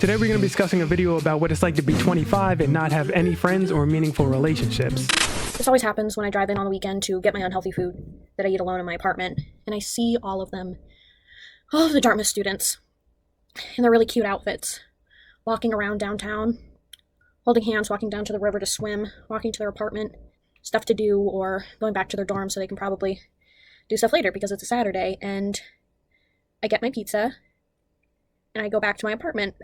Today we're going to be discussing a video about what it's like to be 25 and not have any friends or meaningful relationships. This always happens when I drive in on the weekend to get my unhealthy food that I eat alone in my apartment, and I see all of them, all of the Dartmouth students, in their really cute outfits, walking around downtown, holding hands, walking down to the river to swim, walking to their apartment, stuff to do, or going back to their dorm so they can probably do stuff later because it's a Saturday, and I get my pizza, and I go back to my apartment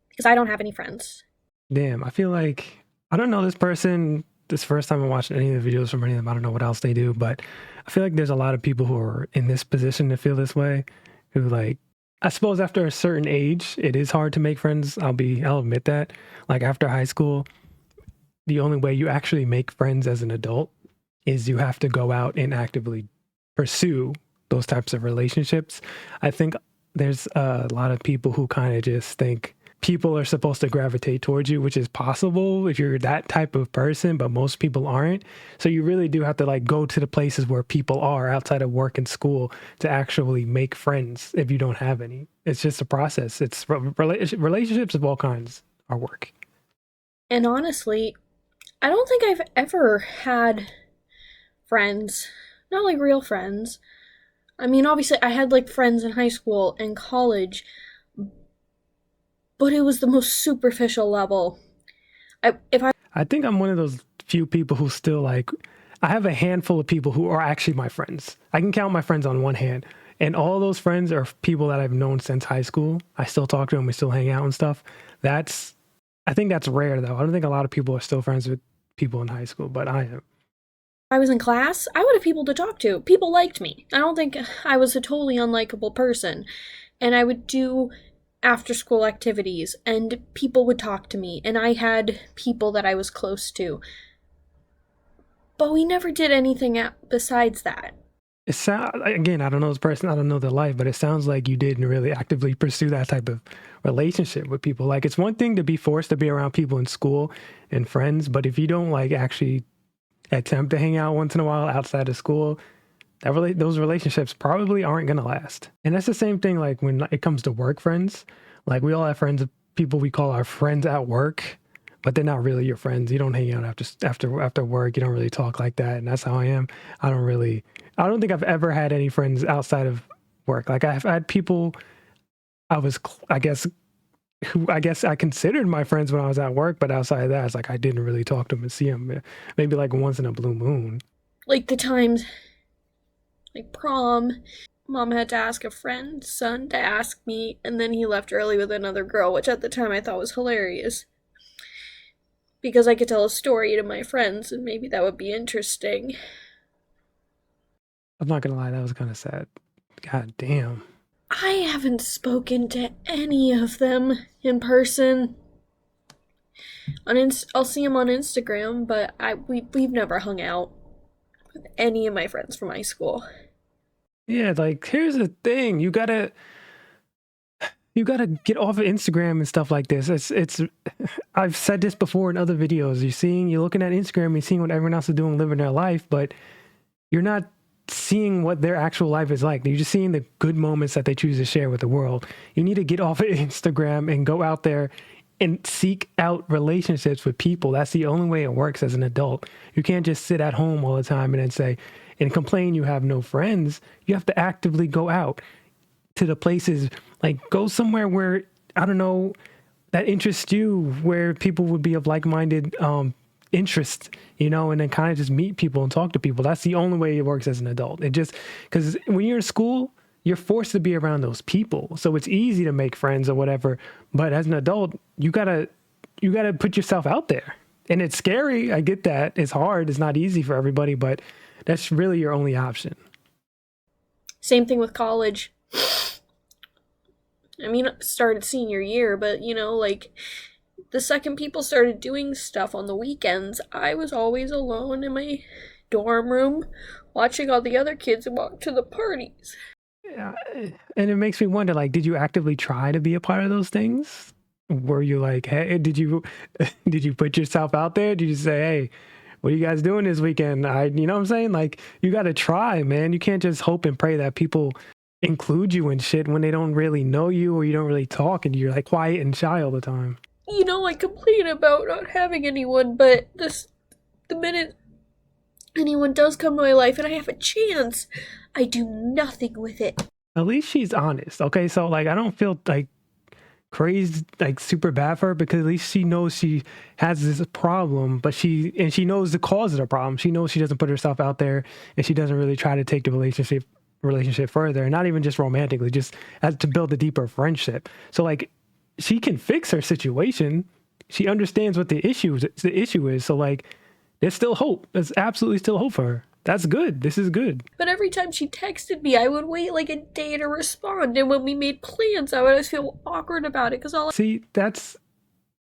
because I don't have any friends. Damn, I feel like, I don't know this person, this first time I'm watching any of the videos from any of them, I don't know what else they do, but I feel like there's a lot of people who are in this position to feel this way, who like, I suppose after a certain age, it is hard to make friends. I'll admit that. Like after high school, the only way you actually make friends as an adult is you have to go out and actively pursue those types of relationships. I think there's a lot of people who kind of just think people are supposed to gravitate towards you, which is possible if you're that type of person, but most people aren't. So you really do have to like go to the places where people are outside of work and school to actually make friends if you don't have any. It's just a process. It's relationships of all kinds are work. And honestly, I don't think I've ever had friends, not like real friends. I mean, obviously I had like friends in high school and college, but it was the most superficial level. I think I'm one of those few people who still like, I have a handful of people who are actually my friends. I can count my friends on one hand. And all those friends are people that I've known since high school. I still talk to them. We still hang out and stuff. I think that's rare though. I don't think a lot of people are still friends with people in high school, but I am. I was in class, I would have people to talk to. People liked me. I don't think I was a totally unlikable person. And I would do after school activities and people would talk to me and I had people that I was close to. But we never did anything besides that. Again, I don't know this person, I don't know their life, but it sounds like you didn't really actively pursue that type of relationship with people. Like it's one thing to be forced to be around people in school and friends, but if you don't like actually attempt to hang out once in a while outside of school, those relationships probably aren't going to last. And that's the same thing like when it comes to work friends. Like we all have friends, people we call our friends at work, but they're not really your friends. You don't hang out after work. You don't really talk like that. And that's how I am. I don't think I've ever had any friends outside of work. Like I've had people I guess I considered my friends when I was at work, but outside of that, it's like I didn't really talk to them and see them maybe like once in a blue moon. Like the times, like prom, mom had to ask a friend's son to ask me, and then he left early with another girl, which at the time I thought was hilarious. Because I could tell a story to my friends, and maybe that would be interesting. I'm not gonna lie, that was kind of sad. God damn. I haven't spoken to any of them in person. I'll see them on Instagram, but we've never hung out with any of my friends from high school. Yeah, like here's the thing. You gotta get off of Instagram and stuff like this. It's I've said this before in other videos. You're looking at Instagram, you're seeing what everyone else is doing, living their life, but you're not seeing what their actual life is like. You're just seeing the good moments that they choose to share with the world. You need to get off of Instagram and go out there and seek out relationships with people. That's the only way it works as an adult. You can't just sit at home all the time and then say and complain you have no friends. You have to actively go out to the places, like go somewhere where, I don't know, that interests you, where people would be of like-minded interest, and then kind of just meet people and talk to people. That's the only way it works as an adult. Because when you're in school, you're forced to be around those people. So it's easy to make friends or whatever. But as an adult, you gotta put yourself out there. And it's scary. I get that. It's hard. It's not easy for everybody, but that's really your only option. Same thing with college. I mean, it started senior year, but like the second people started doing stuff on the weekends, I was always alone in my dorm room watching all the other kids walk to the parties. Yeah, and it makes me wonder, like, did you actively try to be a part of those things? Were you like, hey, did you put yourself out there? Did you say, hey, what are you guys doing this weekend? You know what I'm saying? Like, you got to try, man. You can't just hope and pray that people include you in shit when they don't really know you or you don't really talk and you're like quiet and shy all the time. You know, I complain about not having anyone, but the minute anyone does come to my life and I have a chance, I do nothing with it. At least she's honest. Okay, so like I don't feel like crazy, like super bad for her, because at least she knows she has this problem, but she knows the cause of the problem. She knows she doesn't put herself out there, and she doesn't really try to take the relationship further, and not even just romantically, just as to build a deeper friendship. So like she can fix her situation. She understands what the issue is. So like there's still hope. There's absolutely still hope for her. That's good. This is good. But every time she texted me, I would wait like a day to respond, and when we made plans, I would always feel awkward about it because See, this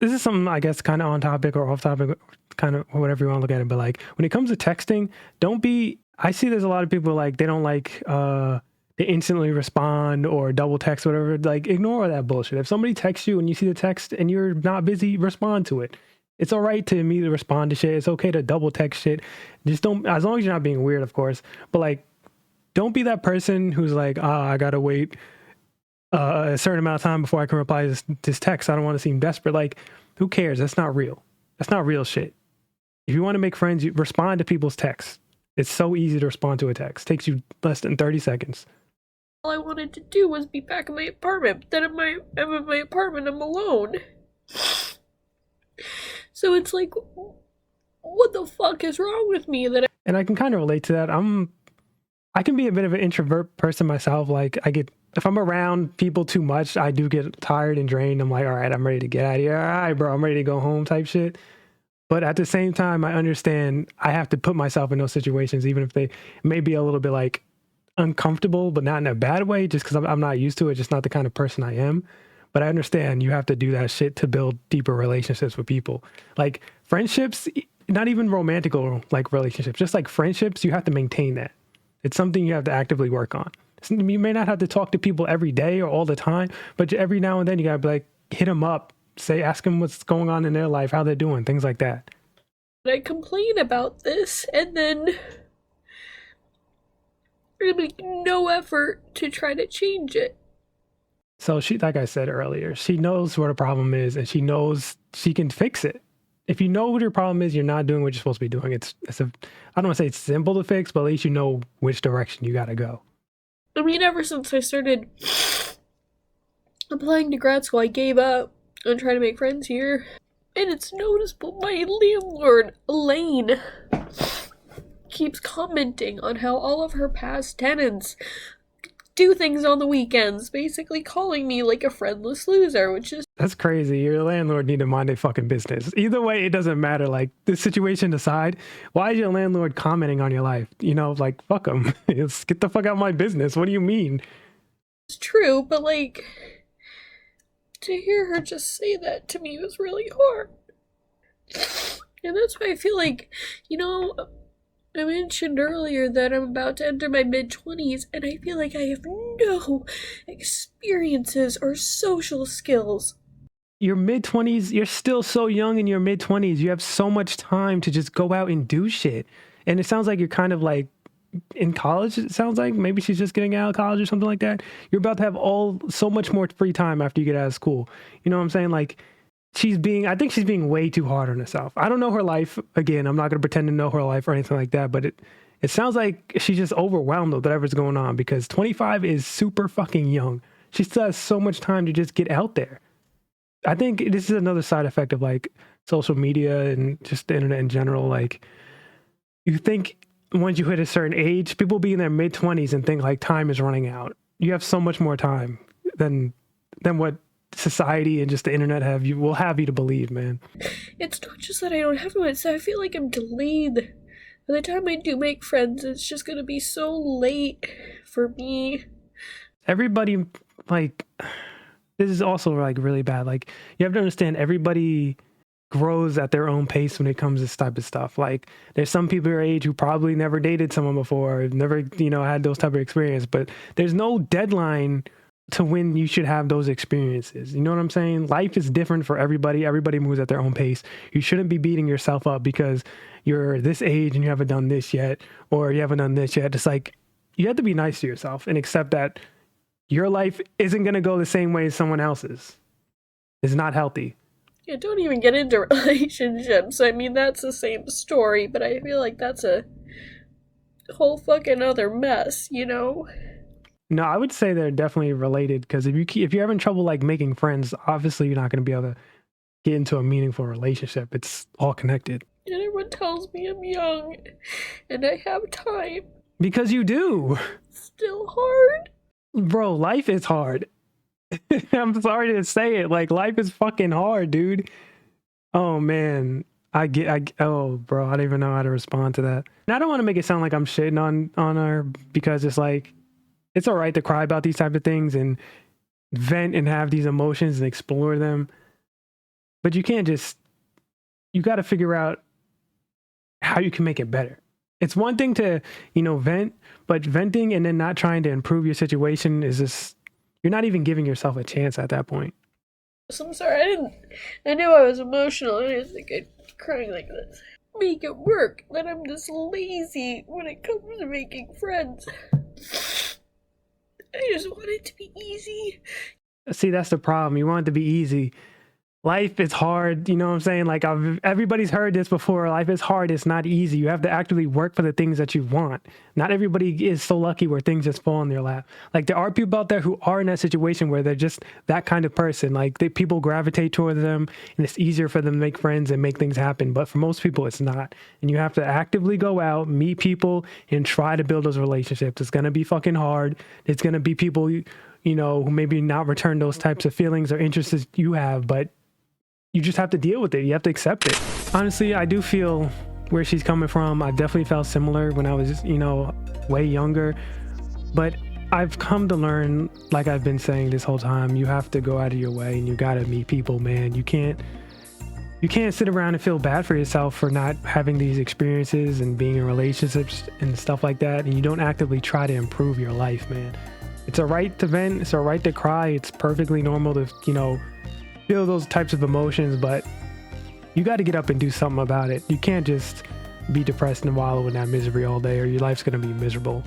is something I guess kind of on topic or off topic, kind of whatever you want to look at it. But like when it comes to texting, I see there's a lot of people like they don't like they instantly respond or double text, whatever. Like ignore that bullshit. If somebody texts you and you see the text and you're not busy, respond to it. It's all right to immediately respond to shit. It's okay to double text shit. Just don't, as long as you're not being weird, of course. But like, don't be that person who's like, I gotta wait a certain amount of time before I can reply to this text. I don't want to seem desperate. Like, who cares? That's not real. That's not real shit. If you want to make friends, you respond to people's texts. It's so easy to respond to a text. It takes you less than 30 seconds. all I wanted to do was be back in my apartment. Then I'm in my apartment, I'm alone. So it's like, what the fuck is wrong with me that And I can kind of relate to that. I can be a bit of an introvert person myself. Like if I'm around people too much, I do get tired and drained. I'm like, all right, I'm ready to get out of here. All right, bro, I'm ready to go home type shit. But at the same time, I understand I have to put myself in those situations, even if they may be a little bit like uncomfortable, but not in a bad way, just because I'm not used to it, just not the kind of person I am. But I understand you have to do that shit to build deeper relationships with people. Like friendships, not even romantic like relationships, just like friendships, you have to maintain that. It's something you have to actively work on. You may not have to talk to people every day or all the time, but every now and then you gotta be like, hit them up, ask them what's going on in their life, how they're doing, things like that. I complain about this and then I make no effort to try to change it. So she, like I said earlier, she knows what her problem is and she knows she can fix it. If you know what your problem is, you're not doing what you're supposed to be doing. I don't want to say it's simple to fix, but at least you know which direction you got to go. I mean, ever since I started applying to grad school, I gave up on trying to make friends here. And it's noticeable. My landlord, Elaine, keeps commenting on how all of her past tenants do things on the weekends, basically calling me like a friendless loser, which is... That's crazy. Your landlord need to mind their fucking business. Either way, it doesn't matter. Like, the situation aside, why is your landlord commenting on your life? You know, like, fuck him. Get the fuck out of my business. What do you mean? It's true, but like, to hear her just say that to me was really hard. And that's why I feel like, you know, I mentioned earlier that I'm about to enter my mid-20s, and I feel like I have no experiences or social skills. Your mid-20s, you're still so young in your mid-20s. You have so much time to just go out and do shit. And it sounds like you're kind of like in college, it sounds like. Maybe she's just getting out of college or something like that. You're about to have so much more free time after you get out of school. You know what I'm saying? Like, I think she's being way too hard on herself. I don't know her life. Again, I'm not going to pretend to know her life or anything like that, but it sounds like she's just overwhelmed with whatever's going on because 25 is super fucking young. She still has so much time to just get out there. I think this is another side effect of like social media and just the internet in general. Like, you think once you hit a certain age, people be in their mid 20s and think like time is running out. You have so much more time than what society and just the internet will have you to believe, man. It's not just that I don't have one, so I feel like I'm delayed. By the time I do make friends, it's just gonna be so late for me. Everybody, like, this is also like really bad. Like, you have to understand everybody grows at their own pace when it comes to this type of stuff. Like, there's some people your age who probably never dated someone before, never, had those type of experience, but there's no deadline to when you should have those experiences. You know what I'm saying? Life is different for everybody. Everybody moves at their own pace. You shouldn't be beating yourself up because you're this age and you haven't done this yet, or you haven't done this yet. It's like, you have to be nice to yourself and accept that Your life isn't going to go the same way as someone else's. It's not healthy. Yeah, don't even get into relationships. I mean, that's the same story, but I feel like that's a whole fucking other mess, you know? No, I would say they're definitely related, because if you're having trouble like making friends, obviously you're not going to be able to get into a meaningful relationship. It's all connected. And everyone tells me I'm young and I have time. Because you do. Still hard. Bro, life is hard. I'm sorry to say it. Like, life is fucking hard, dude. Oh, man. Oh, bro, I don't even know how to respond to that. And I don't want to make it sound like I'm shitting on her, because it's like, it's all right to cry about these type of things and vent and have these emotions and explore them. But you can't you got to figure out how you can make it better. It's one thing to, vent, but venting and then not trying to improve your situation is just, you're not even giving yourself a chance at that point. I'm sorry, I knew I was emotional. I didn't think I'd be crying like this. Make it work, that I'm just lazy when it comes to making friends. I just want it to be easy. See, that's the problem. You want it to be easy. Life is hard, you know what I'm saying? Like, everybody's heard this before. Life is hard. It's not easy. You have to actively work for the things that you want. Not everybody is so lucky where things just fall in their lap. Like, there are people out there who are in that situation where they're just that kind of person. Like, people gravitate towards them, and it's easier for them to make friends and make things happen. But for most people, it's not. And you have to actively go out, meet people, and try to build those relationships. It's going to be fucking hard. It's going to be people, who maybe not return those types of feelings or interests you have, but you just have to deal with it. You have to accept it. Honestly, I do feel where she's coming from. I definitely felt similar when I was, way younger. But I've come to learn, like I've been saying this whole time, you have to go out of your way and you got to meet people, man. You can't sit around and feel bad for yourself for not having these experiences and being in relationships and stuff like that. And you don't actively try to improve your life, man. It's a right to vent. It's a right to cry. It's perfectly normal to, feel those types of emotions, but you got to get up and do something about it. You can't just be depressed and wallow in that misery all day, or your life's going to be miserable.